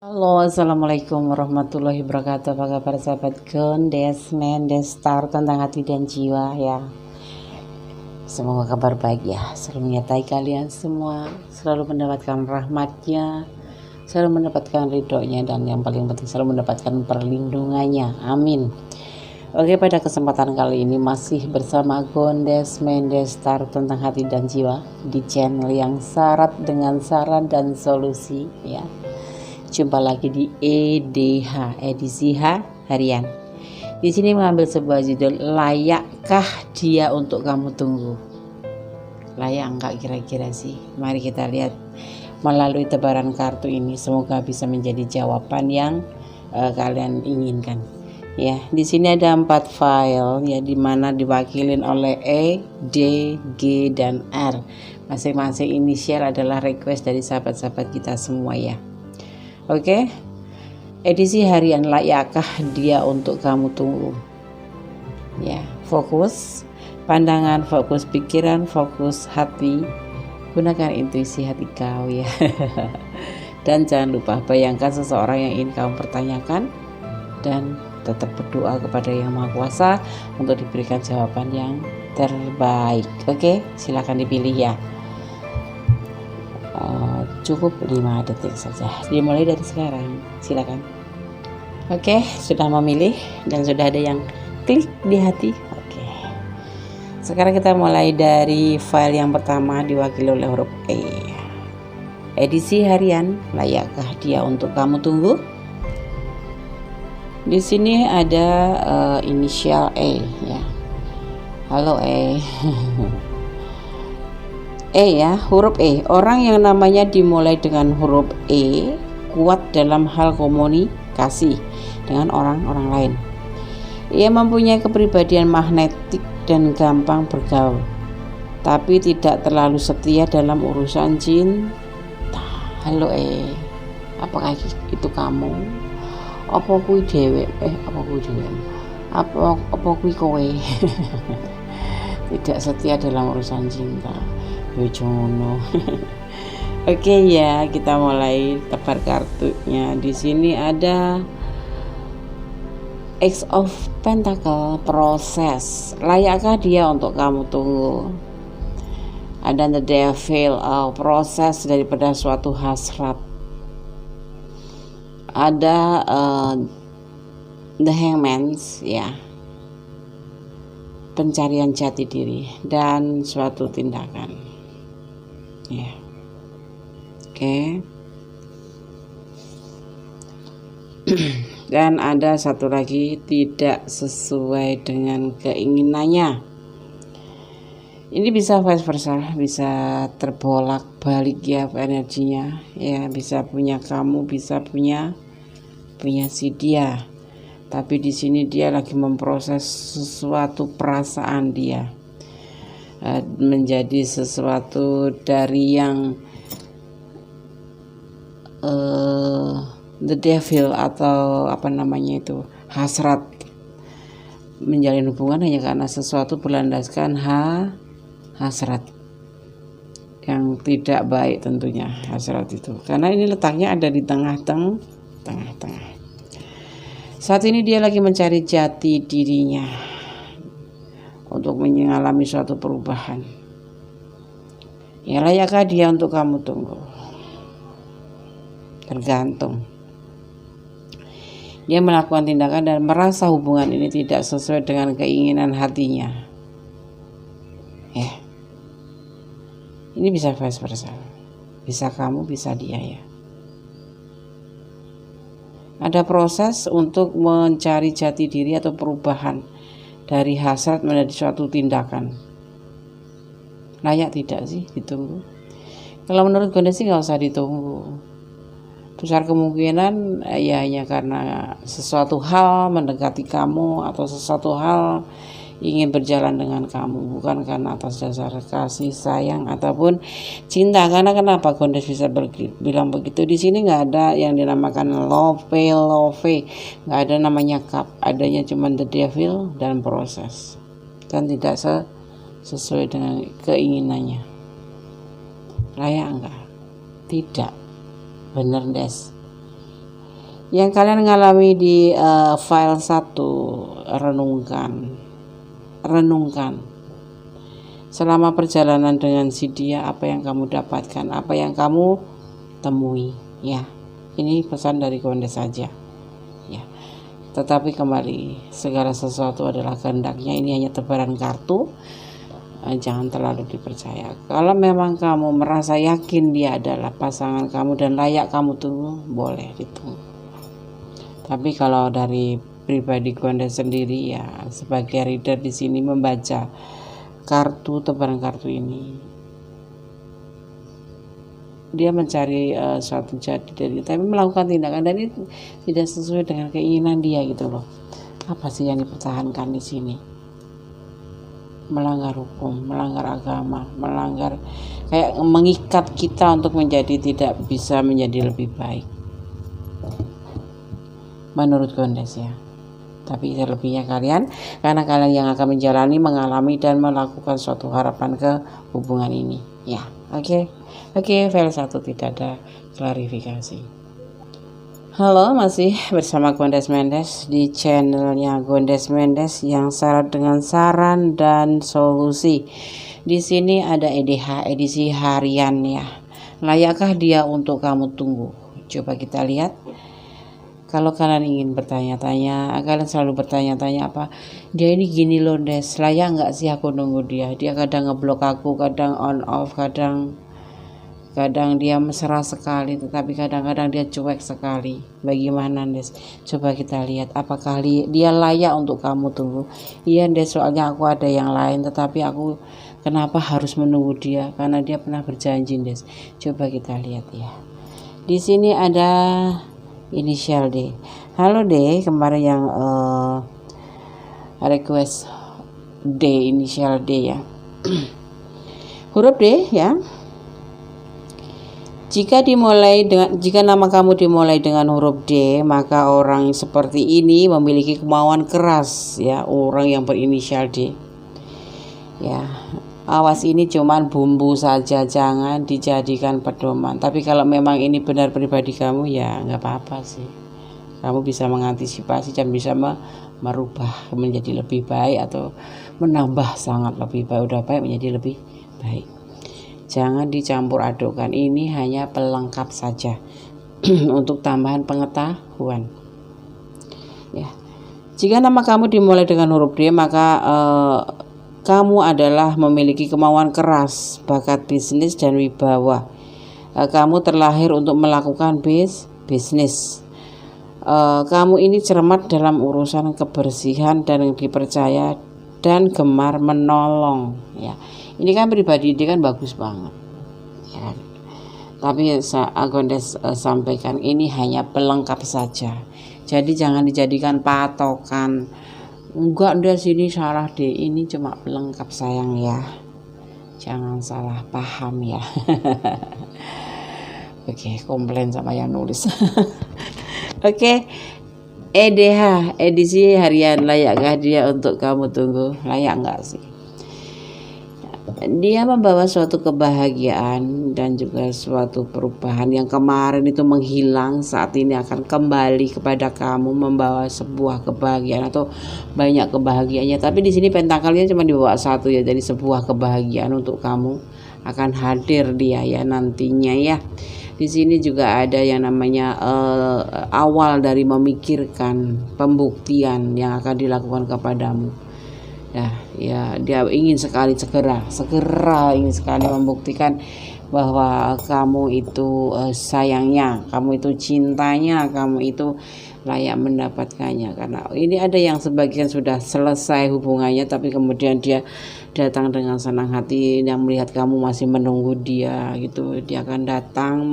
Halo, assalamualaikum warahmatullahi wabarakatuh. Apa kabar sahabat Gondesmen Destar tentang hati dan jiwa ya. Semoga kabar baik ya. Selalu menyertai kalian semua, selalu mendapatkan rahmatnya, selalu mendapatkan ridhonya, dan yang paling penting selalu mendapatkan perlindungannya. Amin. Oke, pada kesempatan kali ini masih bersama Gondesmen Destar tentang hati dan jiwa di channel yang syarat dengan saran dan solusi ya. Jumpa lagi di EDH, edisi harian. Di sini mengambil sebuah judul, layakkah dia untuk kamu tunggu? Layak enggak kira-kira sih? Mari kita lihat melalui tebaran kartu ini. Semoga bisa menjadi jawaban yang kalian inginkan. Ya, di sini ada 4 file ya, dimana diwakilin oleh E, D, G, dan R. Masing-masing inisial adalah request dari sahabat-sahabat kita semua ya. Oke, edisi harian, layakkah dia untuk kamu tunggu? Ya, fokus pandangan, fokus pikiran, fokus hati, gunakan intuisi hati kau ya. Dan jangan lupa bayangkan seseorang yang ingin kamu pertanyakan, dan tetap berdoa kepada Yang Maha Kuasa untuk diberikan jawaban yang terbaik. Oke, silakan dipilih ya. Cukup 5 detik saja, dimulai dari sekarang, silakan. Oke, sudah memilih dan sudah ada yang klik di hati. Oke, sekarang kita mulai dari file yang pertama, diwakili oleh huruf E. Edisi harian, layakkah dia untuk kamu tunggu? Di sini ada inisial E ya. Halo E. E ya, huruf E. Orang yang namanya dimulai dengan huruf E kuat dalam hal komunikasi dengan orang-orang lain. Ia mempunyai kepribadian magnetik dan gampang bergaul, tapi tidak terlalu setia dalam urusan cinta. Halo E, apakah itu kamu? Apa kui dewek? Apa kui kowe? Tidak setia dalam urusan cinta. Jono. Oke ya, kita mulai tebar kartunya. Di sini ada X of Pentacle, proses. Layakkah dia untuk kamu tunggu? Ada The Devil, proses daripada suatu hasrat. Ada The Hangman ya, pencarian jati diri dan suatu tindakan. Ya. Oke. Dan ada satu lagi, tidak sesuai dengan keinginannya. Ini bisa vice versa, bisa terbolak-balik ya energinya. Ya, bisa punya kamu, bisa punya si dia. Tapi di sini dia lagi memproses sesuatu perasaan dia. Menjadi sesuatu dari yang the devil atau apa namanya itu, hasrat, menjalin hubungan hanya karena sesuatu berlandaskan hasrat yang tidak baik tentunya. Hasrat itu karena ini letaknya ada di tengah-tengah. Saat ini dia lagi mencari jati dirinya untuk mengalami suatu perubahan. Ya, layakkah dia untuk kamu tunggu? Tergantung. Dia melakukan tindakan dan merasa hubungan ini tidak sesuai dengan keinginan hatinya. Ya. Ini bisa vice versa. Bisa kamu, bisa dia ya. Ada proses untuk mencari jati diri atau perubahan dari hasrat menjadi suatu tindakan. Layak tidak sih ditunggu? Kalau menurut Gondes sih nggak usah ditunggu. Besar kemungkinan ya hanya karena sesuatu hal mendekati kamu atau sesuatu hal ingin berjalan dengan kamu, bukan karena atas dasar kasih sayang ataupun cinta. Karena kenapa Gondes bisa bilang begitu? Di sini nggak ada yang dinamakan love, nggak ada namanya cup, adanya cuma the devil dan proses, dan tidak sesuai dengan keinginannya. Layak enggak? Tidak. Bener Des. Yang kalian ngalami di file 1, renungkan selama perjalanan dengan si dia, apa yang kamu dapatkan, apa yang kamu temui, ya. Ini pesan dari Gondes saja, ya. Tetapi kembali, segala sesuatu adalah kehendaknya. Ini hanya tebaran kartu, jangan terlalu dipercaya. Kalau memang kamu merasa yakin dia adalah pasangan kamu dan layak kamu tunggu, boleh ditunggu. Tapi kalau dari pribadi Gondes sendiri, ya sebagai reader di sini membaca tebaran kartu ini, dia mencari suatu jati diri, tapi melakukan tindakan dan itu tidak sesuai dengan keinginan dia gitu loh. Apa sih yang dipertahankan di sini? Melanggar hukum, melanggar agama, melanggar, kayak mengikat kita untuk menjadi tidak bisa menjadi lebih baik. Menurut Gondes, ya. Tapi selebihnya kalian, karena kalian yang akan menjalani, mengalami dan melakukan suatu harapan ke hubungan ini, ya. Oke, file 1 tidak ada klarifikasi. Halo, masih bersama Gondes Mendes di channelnya Gondes Mendes yang syarat dengan saran dan solusi. Di sini ada EDH, edisi harian, ya. Layakkah dia untuk kamu tunggu? Coba kita lihat. Kalau kalian ingin bertanya-tanya, kalian selalu bertanya-tanya apa? Dia ini gini loh, Des, layak nggak sih aku nunggu dia? Dia kadang ngeblok aku, kadang on off, kadang dia mesra sekali, tetapi kadang-kadang dia cuek sekali. Bagaimana, Des? Coba kita lihat apakah dia layak untuk kamu tunggu. Iya, Des, soalnya aku ada yang lain, tetapi aku kenapa harus menunggu dia? Karena dia pernah berjanji, Des. Coba kita lihat, ya. Di sini ada inisial D. Halo D, kemarin yang request D, inisial D, ya. Huruf D, ya. Jika nama kamu dimulai dengan huruf D, maka orang seperti ini memiliki kemauan keras, ya, orang yang berinisial D. Ya, awas, ini cuman bumbu saja, jangan dijadikan pedoman. Tapi kalau memang ini benar pribadi kamu, ya nggak apa-apa sih. Kamu bisa mengantisipasi dan bisa merubah menjadi lebih baik atau menambah sangat lebih baik, udah baik menjadi lebih baik. Jangan dicampur adukkan, ini hanya pelengkap saja untuk tambahan pengetahuan. Ya. Jika nama kamu dimulai dengan huruf D, maka kamu adalah memiliki kemauan keras, bakat bisnis dan wibawa. Kamu terlahir untuk melakukan bisnis. Kamu ini cermat dalam urusan kebersihan dan dipercaya dan gemar menolong, ya. Ini kan pribadi dia kan bagus banget, ya. Tapi Gondes sampaikan ini hanya pelengkap saja. Jadi jangan dijadikan patokan. Enggak, dia sini salah deh, ini cuma pelengkap sayang, ya. Jangan salah paham, ya. Oke, komplain sama yang nulis. Oke. EDH, edisi harian, layakkah dia untuk kamu tunggu? Layak enggak sih? Dia membawa suatu kebahagiaan dan juga suatu perubahan yang kemarin itu menghilang, saat ini akan kembali kepada kamu, membawa sebuah kebahagiaan atau banyak kebahagiaannya. Tapi di sini pentakelnya cuma dibawa 1, ya, jadi sebuah kebahagiaan untuk kamu akan hadir dia, ya, nantinya, ya. Di sini juga ada yang namanya awal dari memikirkan pembuktian yang akan dilakukan kepadamu. Ya, dia ingin sekali segera ingin sekali membuktikan bahwa kamu itu sayangnya, kamu itu cintanya, kamu itu layak mendapatkannya. Karena ini ada yang sebagian sudah selesai hubungannya, tapi kemudian dia datang dengan senang hati yang melihat kamu masih menunggu dia gitu. Dia akan datang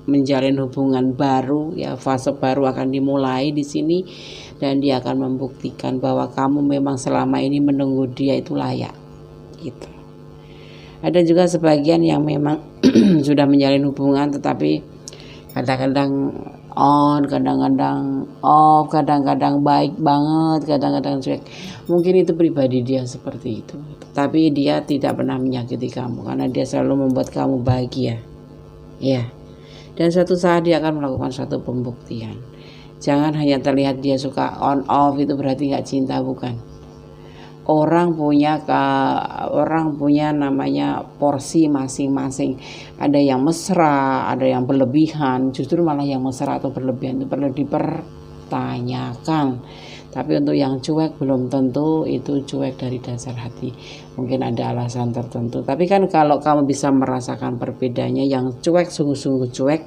menjalin hubungan baru, ya, fase baru akan dimulai di sini. Dan dia akan membuktikan bahwa kamu memang selama ini menunggu dia itu layak, gitu. Ada juga sebagian yang memang sudah menjalin hubungan, tetapi kadang-kadang on, kadang-kadang off, kadang-kadang baik banget, kadang-kadang cuek. Mungkin itu pribadi dia seperti itu. Tapi dia tidak pernah menyakiti kamu karena dia selalu membuat kamu bahagia, ya. Dan suatu saat dia akan melakukan suatu pembuktian. Jangan hanya terlihat dia suka on off itu berarti nggak cinta, bukan. Orang punya namanya porsi masing-masing. Ada yang mesra, ada yang berlebihan. Justru malah yang mesra atau berlebihan itu perlu dipertanyakan. Tapi untuk yang cuek belum tentu itu cuek dari dasar hati. Mungkin ada alasan tertentu. Tapi kan kalau kamu bisa merasakan perbedaannya, yang cuek sungguh-sungguh cuek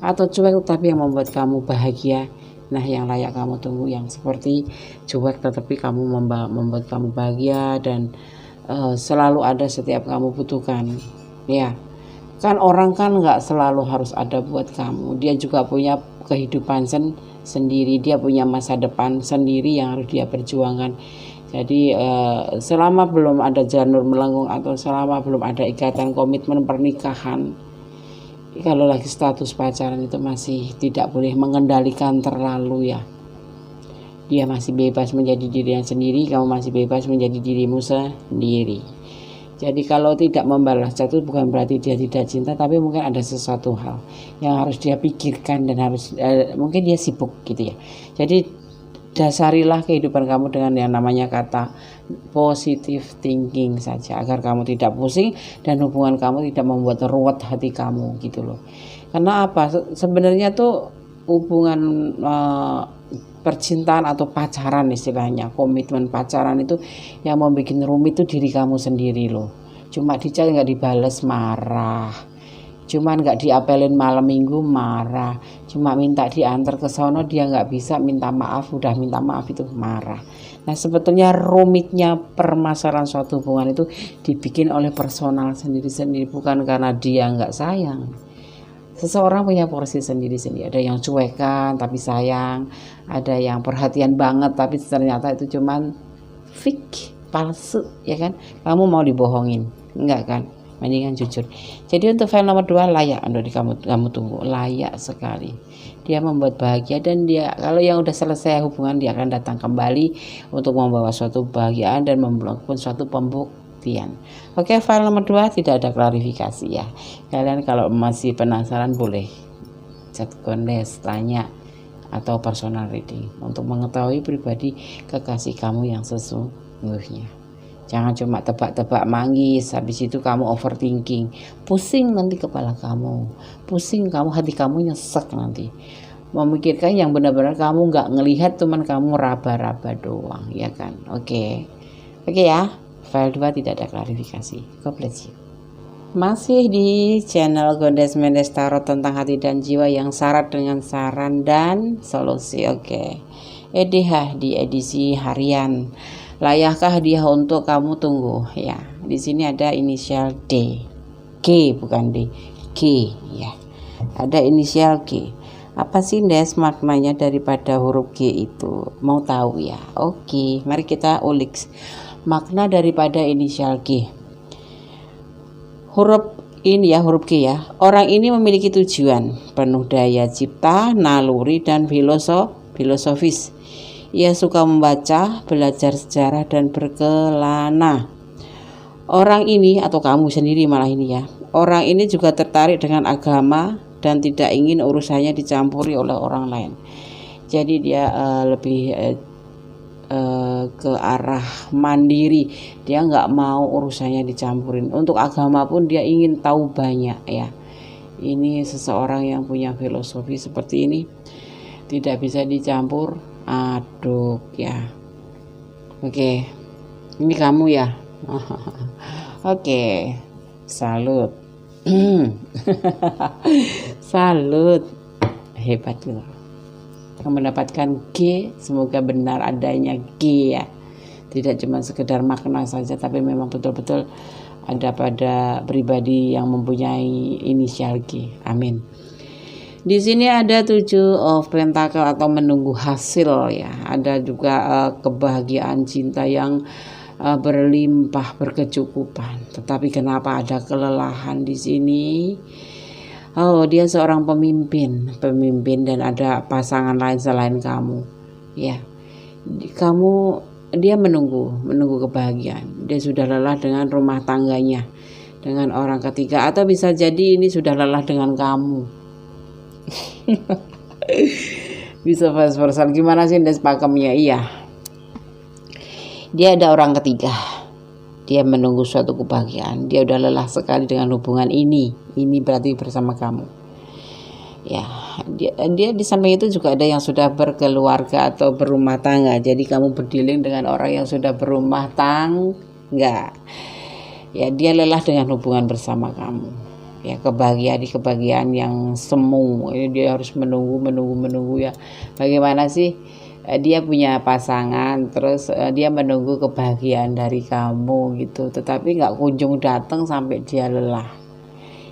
atau cuek tapi yang membuat kamu bahagia, nah yang layak kamu tunggu. Yang seperti cuek tetapi kamu membuat kamu bahagia dan selalu ada setiap kamu butuhkan. Ya, kan orang kan nggak selalu harus ada buat kamu. Dia juga punya kehidupan sendiri, dia punya masa depan sendiri yang harus dia perjuangkan. Jadi selama belum ada janur melengkung atau selama belum ada ikatan komitmen pernikahan, kalau lagi status pacaran itu masih tidak boleh mengendalikan terlalu ya. Dia masih bebas menjadi dirinya sendiri, kamu masih bebas menjadi dirimu sendiri. Jadi kalau tidak membalas chat itu bukan berarti dia tidak cinta, tapi mungkin ada sesuatu hal yang harus dia pikirkan dan harus mungkin dia sibuk gitu ya. Jadi dasarilah kehidupan kamu dengan yang namanya kata positive thinking saja, agar kamu tidak pusing dan hubungan kamu tidak membuat ruwet hati kamu gitu loh. Karena apa? Sebenarnya tuh hubungan percintaan atau pacaran istilahnya, komitmen pacaran itu yang membuat rumit itu diri kamu sendiri loh. Cuma dicat nggak dibales marah, cuman nggak diapelin malam minggu marah, cuma minta diantar ke sono dia nggak bisa, minta maaf, udah minta maaf itu marah. Nah sebetulnya rumitnya permasalahan suatu hubungan itu dibikin oleh personal sendiri-sendiri, bukan karena dia nggak sayang. Seseorang punya porsi sendiri-sendiri. Ada yang cuekan tapi sayang, ada yang perhatian banget tapi ternyata itu cuman fake, palsu, ya kan? Kamu mau dibohongin? Enggak kan? Mendingan jujur. Jadi untuk file nomor 2 layak untuk kamu tunggu, layak sekali. Dia membuat bahagia dan dia kalau yang udah selesai hubungan dia akan datang kembali untuk membawa suatu kebahagiaan dan melakukan suatu pembuktian. Oke, file nomor 2 tidak ada klarifikasi ya. Kalian kalau masih penasaran boleh chat Gondes, tanya atau personal reading untuk mengetahui pribadi kekasih kamu yang sesungguhnya. Jangan cuma tebak-tebak manggis, habis itu kamu overthinking, pusing nanti kepala kamu, pusing kamu, hati kamu nyesek nanti. Memikirkan yang benar-benar kamu nggak ngelihat, cuman kamu raba-raba doang, ya kan? Oke ya. File 2 tidak ada klarifikasi. God bless you. Masih di channel Gondes Mendes Tarot tentang hati dan jiwa yang syarat dengan saran dan solusi. Oke. EDH di edisi harian. Layakkah dia untuk kamu tunggu? Ya, di sini ada inisial D. G bukan D. G ya. Ada inisial G. Apa sih Des maknanya daripada huruf G itu? Mau tahu ya? Oke, mari kita ulik makna daripada inisial G. Huruf ini ya, huruf G ya. Orang ini memiliki tujuan, penuh daya cipta, naluri dan filosofis. Ia suka membaca, belajar sejarah dan berkelana. Orang ini atau kamu sendiri malah ini ya. Orang ini juga tertarik dengan agama dan tidak ingin urusannya dicampuri oleh orang lain. Jadi dia lebih ke arah mandiri, dia nggak mau urusannya dicampurin. Untuk agama pun dia ingin tahu banyak ya. Ini seseorang yang punya filosofi seperti ini, tidak bisa dicampur aduk ya. Oke, ini kamu ya. Oke, salut. Salut, hebat loh. Mendapatkan G, semoga benar adanya G ya, tidak cuma sekedar makna saja tapi memang betul-betul ada pada pribadi yang mempunyai inisial G. Amin. Di sini ada 7 of Pentacle atau menunggu hasil ya. Ada juga kebahagiaan cinta yang berlimpah, berkecukupan. Tetapi kenapa ada kelelahan di sini? Oh, dia seorang pemimpin dan ada pasangan lain selain kamu. Ya. Dia menunggu kebahagiaan. Dia sudah lelah dengan rumah tangganya, dengan orang ketiga, atau bisa jadi ini sudah lelah dengan kamu. Bisa vice versa. Gimana sih Des pakemnya? Iya, dia ada orang ketiga. Dia menunggu suatu kebahagiaan. Dia udah lelah sekali dengan hubungan ini. Ini berarti bersama kamu. Ya, dia di samping itu juga ada yang sudah berkeluarga atau berumah tangga. Jadi kamu berdealing dengan orang yang sudah berumah tangga. Ya, dia lelah dengan hubungan bersama kamu. Ya, kebahagiaan yang semu. Dia harus menunggu ya. Bagaimana sih? Dia punya pasangan, terus dia menunggu kebahagiaan dari kamu gitu, tetapi nggak kunjung datang sampai dia lelah.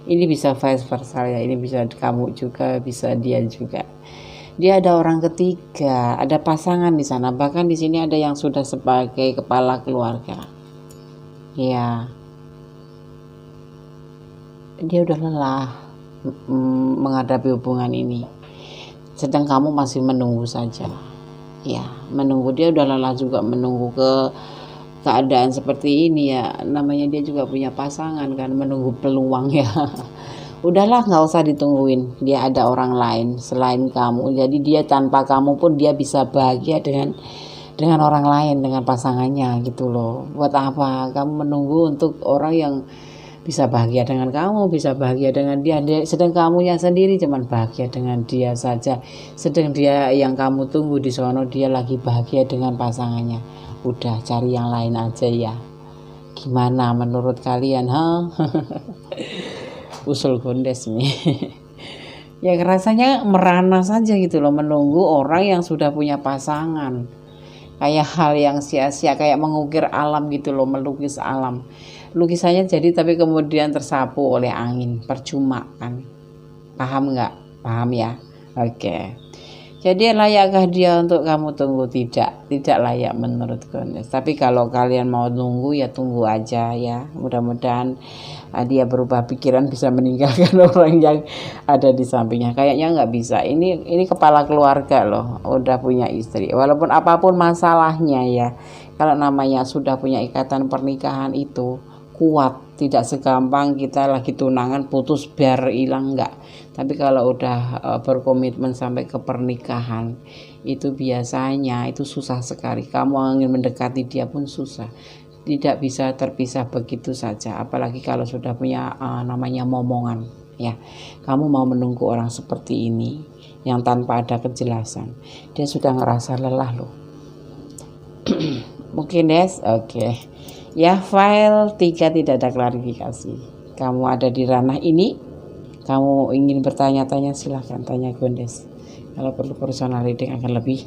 Ini bisa vice versa ya, ini bisa kamu juga, bisa dia juga. Dia ada orang ketiga, ada pasangan di sana, bahkan di sini ada yang sudah sebagai kepala keluarga. Ya, dia udah lelah menghadapi hubungan ini, sedang kamu masih menunggu saja. Ya, menunggu. Dia udah lelah juga menunggu keadaan seperti ini ya. Namanya dia juga punya pasangan kan, menunggu peluang ya. Udahlah, nggak usah ditungguin. Dia ada orang lain selain kamu. Jadi dia tanpa kamu pun dia bisa bahagia dengan orang lain, dengan pasangannya gitu loh. Buat apa kamu menunggu untuk orang yang bisa bahagia dengan kamu, bisa bahagia dengan dia, sedang kamu yang sendiri cuman bahagia dengan dia saja, sedang dia yang kamu tunggu di sono dia lagi bahagia dengan pasangannya. Udah, cari yang lain aja ya. Gimana menurut kalian, usul Gondes nih. Ya rasanya merana saja gitu loh, menunggu orang yang sudah punya pasangan. Kayak hal yang sia-sia, kayak mengukir alam gitu loh, melukis alam. Lukisannya jadi tapi kemudian tersapu oleh angin, percuma kan. Paham nggak? Paham ya? Oke. Jadi layakkah dia untuk kamu tunggu? Tidak layak menurut Gondes. Tapi kalau kalian mau tunggu ya tunggu aja ya. Mudah-mudahan dia berubah pikiran, bisa meninggalkan orang yang ada di sampingnya. Kayaknya nggak bisa. Ini kepala keluarga loh, udah punya istri. Walaupun apapun masalahnya ya, kalau namanya sudah punya ikatan pernikahan itu kuat, tidak segampang kita lagi tunangan putus biar hilang, enggak. Tapi kalau udah berkomitmen sampai ke pernikahan itu biasanya itu susah sekali. Kamu ingin mendekati dia pun susah, tidak bisa terpisah begitu saja. Apalagi kalau sudah punya namanya momongan ya. Kamu mau menunggu orang seperti ini yang tanpa ada kejelasan, dia sudah ngerasa lelah loh. Mungkin Des, oke. Ya, file 3 tidak ada klarifikasi. Kamu ada di ranah ini, kamu ingin bertanya-tanya silahkan tanya Gondes. Kalau perlu personal reading akan lebih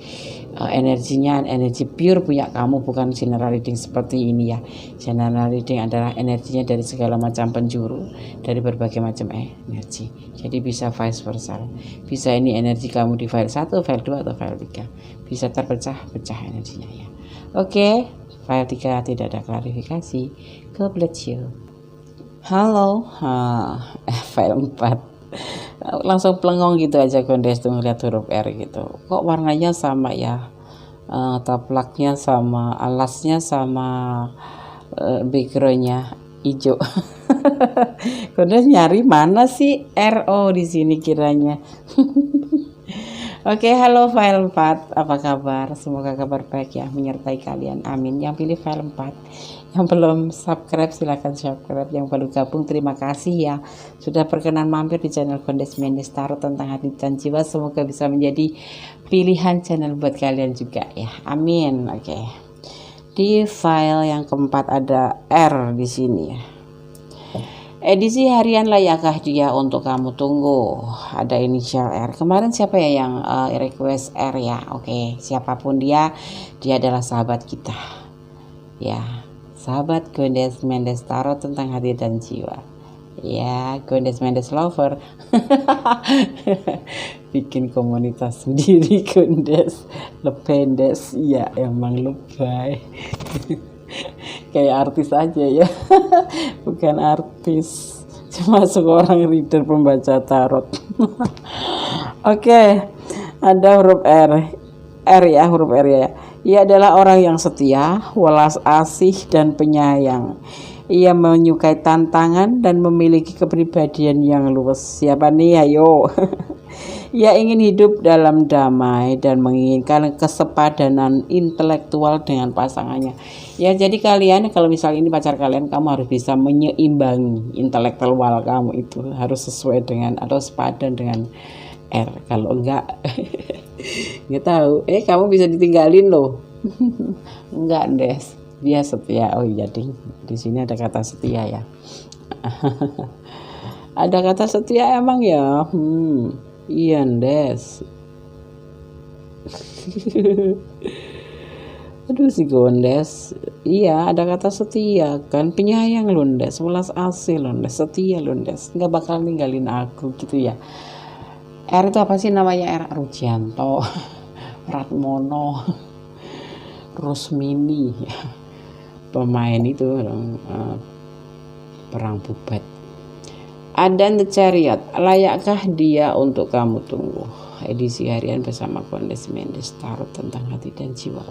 energinya, energi pure punya kamu, bukan general reading seperti ini ya. General reading adalah energinya dari segala macam penjuru, dari berbagai macam energi. Jadi bisa vice versa. Bisa ini energi kamu di file 1, file 2 atau file 3. Bisa terpecah-pecah energinya ya. Oke, file 3 tidak ada klarifikasi. God bless you. Halo, file 4. Langsung pelengong gitu aja Gondes tuh ngeliat huruf R gitu. Kok warnanya sama ya? Taplaknya sama, alasnya sama, backgroundnya hijau. Gondes nyari mana sih R? Oh, di sini kiranya. Oke, halo file 4, apa kabar? Semoga kabar baik ya menyertai kalian, amin. Yang pilih file 4, yang belum subscribe silahkan subscribe, yang baru gabung terima kasih ya sudah berkenan mampir di channel Gondes Mendes Tarot tentang hati dan jiwa. Semoga bisa menjadi pilihan channel buat kalian juga ya, amin. Oke, di file yang keempat ada R di sini ya. Edisi harian layakkah dia untuk kamu tunggu? Ada inisial R. Kemarin siapa ya yang request R ya? Oke, siapapun dia adalah sahabat kita. Ya, sahabat Gondes Mendes Tarot tentang hati dan jiwa. Ya, Gondes Mendes Lover. Bikin komunitas sendiri Gondes Lependes. Ya, emang lebay. Kayak artis aja ya. Bukan artis, cuma seorang reader pembaca tarot. Oke, ada huruf R ya, huruf R ya. Ia adalah orang yang setia, welas asih dan penyayang. Ia menyukai tantangan dan memiliki kepribadian yang luwes. Siapa nih? Ayo. Ia ingin hidup dalam damai dan menginginkan kesepadanan intelektual dengan pasangannya. Ya, jadi kalian kalau misalnya ini pacar kalian, kamu harus bisa menyeimbangi intelektual kamu itu harus sesuai dengan atau sepadan dengan R. Kalau enggak, nggak tahu. Kamu bisa ditinggalin loh. Enggak, Des. Dia setia. Oh iya, di sini ada kata setia ya. Ada kata setia emang ya. Iya, Des. Aduh si Gondes. Iya, ada kata setia kan, penyayang Lundes, welas asih Lundes, setia Lundes, nggak bakal ninggalin aku gitu ya. R itu apa sih namanya? R Rujianto, Ratmono, Rusmini, pemain itu perang bubat. Adan the Chariot, layakkah dia untuk kamu tunggu? Edisi harian bersama Gondes Mendes, tarot tentang hati dan jiwa.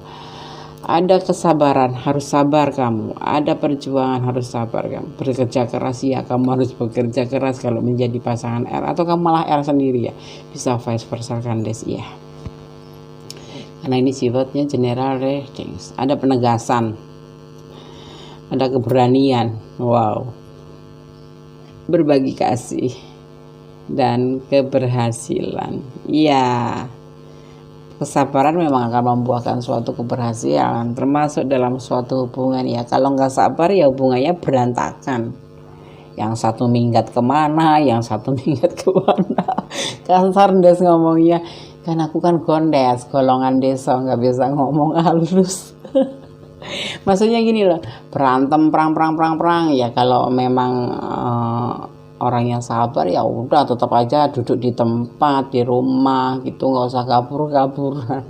Ada kesabaran, harus sabar kamu. Ada perjuangan, harus sabar kamu. Bekerja keras ya, kamu harus bekerja keras kalau menjadi pasangan R, atau kamu malah R sendiri ya. Bisa vice versa kan Des ya. Karena ini sifatnya general readings. Ada penegasan, ada keberanian, wow, berbagi kasih dan keberhasilan. Iya, kesabaran memang akan membuahkan suatu keberhasilan, termasuk dalam suatu hubungan ya. Kalau nggak sabar ya hubungannya berantakan. Yang satu minggat kemana, yang satu minggat kemana. Kasar Des ngomongnya. Kan aku kan Gondes, golongan desa, nggak bisa ngomong halus. Maksudnya gini loh, berantem perang ya. Kalau memang orang yang sabar ya udah tetap aja duduk di tempat, di rumah gitu, nggak usah kabur-kaburan.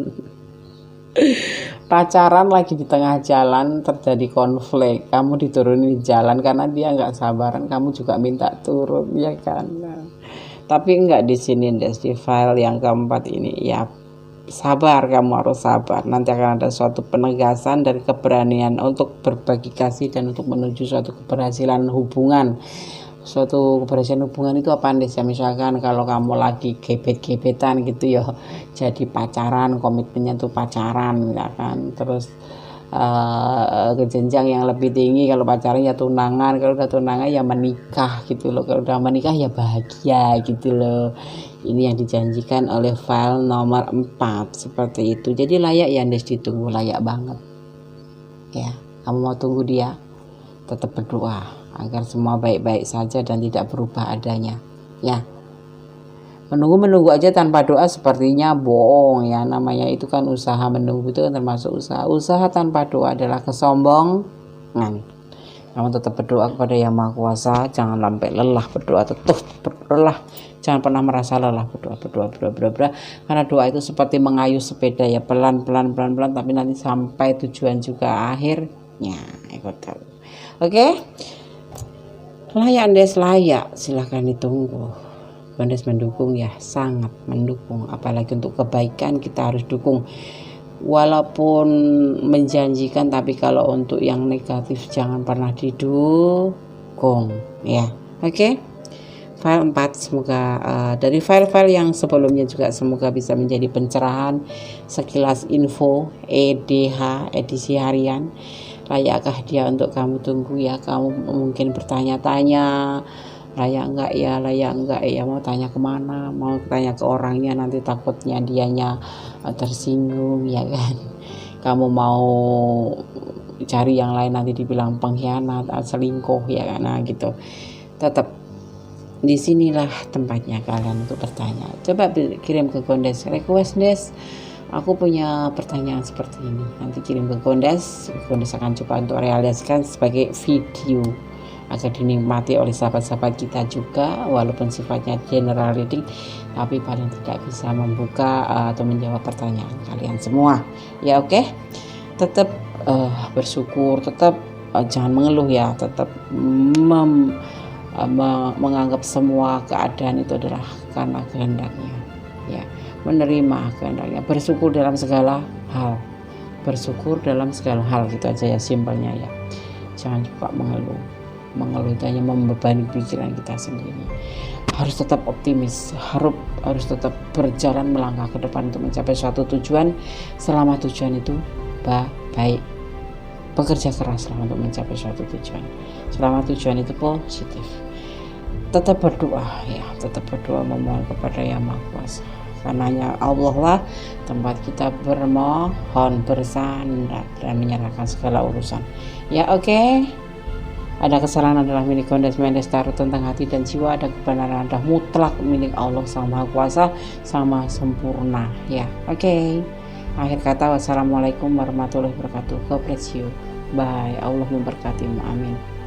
Pacaran lagi di tengah jalan terjadi konflik, kamu diturunin di jalan karena dia nggak sabaran, kamu juga minta turun ya kan. Tapi enggak di sini Des, di file yang keempat ini ya. Sabar, kamu harus sabar. Nanti akan ada suatu penegasan dan keberanian untuk berbagi kasih dan untuk menuju suatu keberhasilan hubungan. Suatu keberhasilan hubungan itu apa Des ya, misalkan kalau kamu lagi gebet-gebetan gitu ya, jadi pacaran, komitmennya tuh pacaran ya kan. Terus ke jenjang yang lebih tinggi, kalau pacaran ya tunangan, kalau udah tunangan ya menikah gitu loh, kalau udah menikah ya bahagia gitu loh. Ini yang dijanjikan oleh file nomor 4 seperti itu. Jadi layak ya Des, ditunggu, layak banget ya. Kamu mau tunggu dia, tetap berdoa agar semua baik-baik saja dan tidak berubah adanya ya. Menunggu aja tanpa doa sepertinya bohong ya. Namanya itu kan usaha, menunggu itu kan termasuk usaha tanpa doa adalah kesombongan. Kamu tetap berdoa kepada Yang Maha Kuasa, jangan sampai lelah berdoa, tetap lelah, jangan pernah merasa lelah berdoa. Karena doa itu seperti mengayuh sepeda ya, pelan tapi nanti sampai tujuan juga akhirnya. Oke? Layak Des, layak, silahkan ditunggu. Gondes mendukung ya, sangat mendukung. Apalagi untuk kebaikan kita harus dukung. Walaupun menjanjikan, tapi kalau untuk yang negatif jangan pernah didukung ya. Oke? File 4 semoga dari file-file yang sebelumnya juga semoga bisa menjadi pencerahan, sekilas info EDH edisi harian. Layakkah dia untuk kamu tunggu ya? Kamu mungkin bertanya-tanya, layak enggak ya, mau tanya kemana, mau tanya ke orangnya, nanti takutnya dianya tersinggung ya kan. Kamu mau cari yang lain nanti dibilang pengkhianat atau selingkuh ya kan. Nah gitu. Tetap disinilah tempatnya kalian untuk bertanya. Coba kirim ke Gondes, request Des, aku punya pertanyaan seperti ini, nanti kirim ke Gondes akan coba untuk realisasikan sebagai video agar dinikmati oleh sahabat-sahabat kita juga, walaupun sifatnya general reading tapi paling tidak bisa membuka atau menjawab pertanyaan kalian semua ya. Oke? Tetap bersyukur, tetap jangan mengeluh ya, tetap menganggap semua keadaan itu adalah karena kehendaknya ya, menerima kehendaknya, bersyukur dalam segala hal gitu aja ya, simpelnya ya. Jangan suka mengeluh itu hanya membebani pikiran kita sendiri. harus tetap optimis, harus tetap berjalan melangkah ke depan untuk mencapai suatu tujuan, selama tujuan itu baik. Bekerja keras untuk mencapai suatu tujuan, selama tujuan itu positif. Tetap berdoa ya, tetap berdoa memohon kepada Yang Maha Kuasa, karena hanya Allah lah tempat kita bermohon, bersandar dan menyerahkan segala urusan ya. Oke. Ada kesalahan adalah milik Desmond Destar tentang hati dan jiwa, ada kebenaran adalah mutlak milik Allah Sang Maha Kuasa, sama sempurna ya. Oke. Akhir kata, wassalamualaikum warahmatullahi wabarakatuh. God bless you. Bye. Allah memberkatimu. Amin.